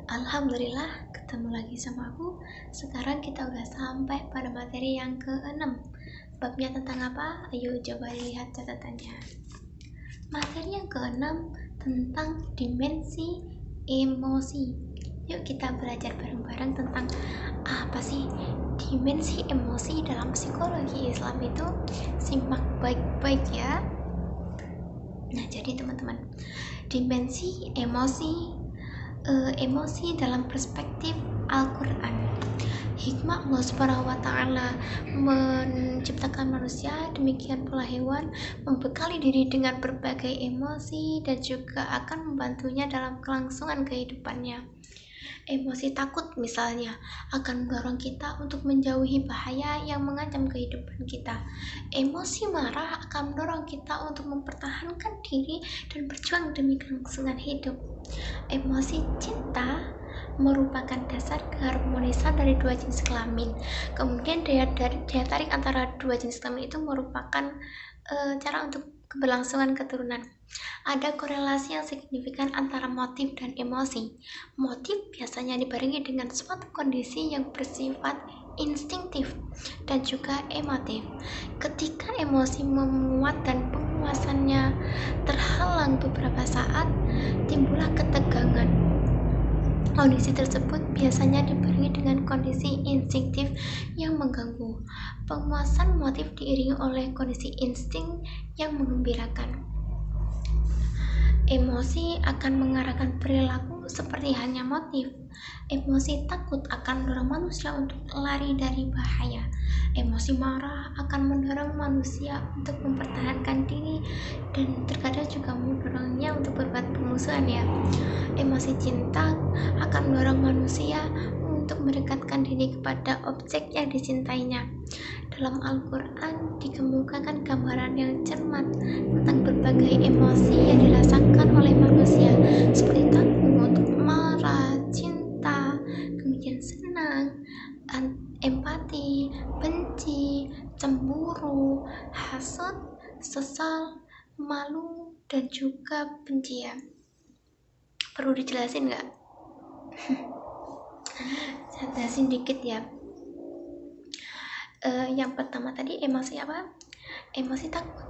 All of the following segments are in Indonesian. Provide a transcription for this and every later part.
Alhamdulillah, ketemu lagi sama aku. Sekarang kita udah sampai pada materi yang ke-6. Babnya tentang apa? Ayo coba lihat catatannya. Materi yang ke-6 tentang dimensi emosi. Yuk kita belajar bareng-bareng tentang apa sih dimensi emosi dalam psikologi Islam itu. Simak baik-baik ya. Nah, jadi teman-teman, dimensi emosi dalam perspektif Al-Quran. Hikmah Allah Subhanahu wa Ta'ala menciptakan manusia, demikian pula hewan, membekali diri dengan berbagai emosi dan juga akan membantunya dalam kelangsungan kehidupannya. Emosi takut misalnya akan mendorong kita untuk menjauhi bahaya yang mengancam kehidupan kita. Emosi marah akan mendorong kita untuk mempertahankan diri dan berjuang demi kelangsungan hidup. Emosi cinta merupakan dasar keharmonisan dari dua jenis kelamin. Kemudian daya tarik antara dua jenis kelamin itu merupakan cara untuk keberlangsungan keturunan. Ada korelasi yang signifikan antara motif dan emosi. Motif biasanya dibarengi dengan suatu kondisi yang bersifat instingtif dan juga emotif. Ketika emosi memuat dan penguasannya terhalang beberapa saat, timbullah ketegangan. Kondisi tersebut biasanya dibarengi dengan kondisi instingtif yang mengganggu. Penguasaan motif diiringi oleh kondisi insting yang menggembirakan. Emosi akan mengarahkan perilaku seperti halnya motif. Emosi takut akan mendorong manusia untuk lari dari bahaya. Emosi marah akan mendorong manusia untuk mempertahankan diri dan terkadang juga mendorongnya untuk berbuat permusuhan ya. Emosi cinta akan mendorong manusia untuk mendekatkan diri kepada objek yang dicintainya. Dalam Al-Quran dikemukakan gambaran yang cermat tentang berbagai emosi yang dirasakan oleh manusia, seperti takut, marah, cinta, kemudian senang, empati, benci, cemburu, hasad, sesal, malu, dan juga bencian. Perlu dijelasin nggak? Saya jelasin dikit ya. Yang pertama tadi emosi apa? Emosi takut.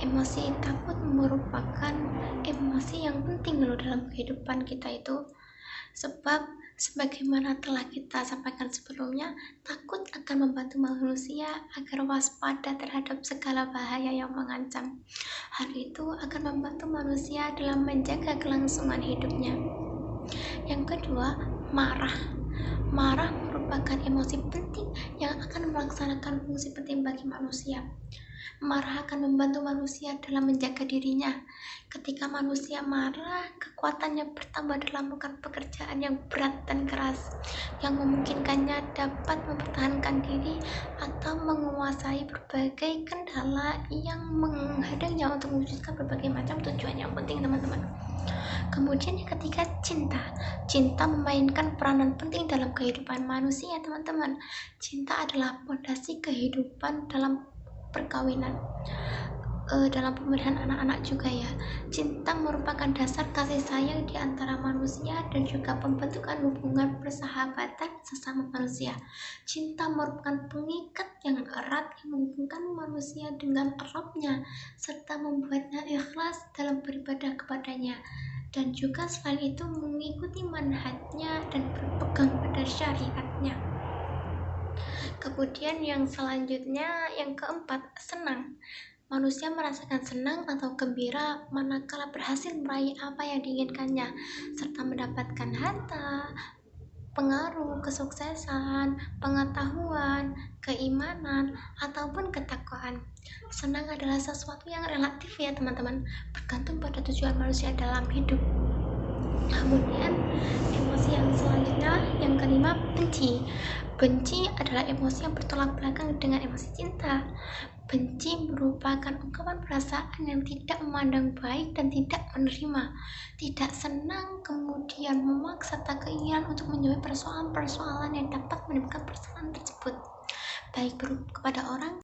Emosi takut merupakan emosi yang penting loh dalam kehidupan kita itu. Sebab sebagaimana telah kita sampaikan sebelumnya, takut akan membantu manusia agar waspada terhadap segala bahaya yang mengancam. Hal itu akan membantu manusia dalam menjaga kelangsungan hidupnya. Yang kedua, marah. Marah merupakan emosi penting yang akan melaksanakan fungsi penting bagi manusia. Marah akan membantu manusia dalam menjaga dirinya. Ketika manusia marah, kekuatannya bertambah dalam melakukan pekerjaan yang berat dan keras, yang memungkinkannya dapat mempertahankan diri atau menguasai berbagai kendala yang menghadangnya untuk mewujudkan berbagai macam tujuan yang penting, teman-teman. Kemudian yang ketiga, cinta memainkan peranan penting dalam kehidupan manusia, teman-teman. Cinta adalah fondasi kehidupan dalam perkawinan, dalam pemeliharaan anak-anak juga ya. Cinta merupakan dasar kasih sayang di antara manusia dan juga pembentukan hubungan persahabatan sesama manusia. Cinta merupakan pengikat yang erat yang menghubungkan manusia dengan Rabb-nya serta membuatnya ikhlas dalam beribadah kepadanya, dan juga selain itu mengikuti manhajnya dan berpegang pada syariatnya. Kemudian yang selanjutnya, yang keempat, senang. Manusia merasakan senang atau gembira manakala berhasil meraih apa yang diinginkannya, serta mendapatkan harta, pengaruh, kesuksesan, pengetahuan, keimanan, ataupun ketakwaan. Senang adalah sesuatu yang relatif ya teman-teman, bergantung pada tujuan manusia dalam hidup. Kemudian emosi yang selanjutnya, yang kelima, benci. Benci adalah emosi yang bertolak belakang dengan emosi cinta. Benci merupakan ungkapan perasaan yang tidak memandang baik dan tidak menerima, tidak senang, kemudian memaksa serta keinginan untuk menjauhi persoalan-persoalan yang dapat menimbulkan persoalan tersebut, baik kepada orang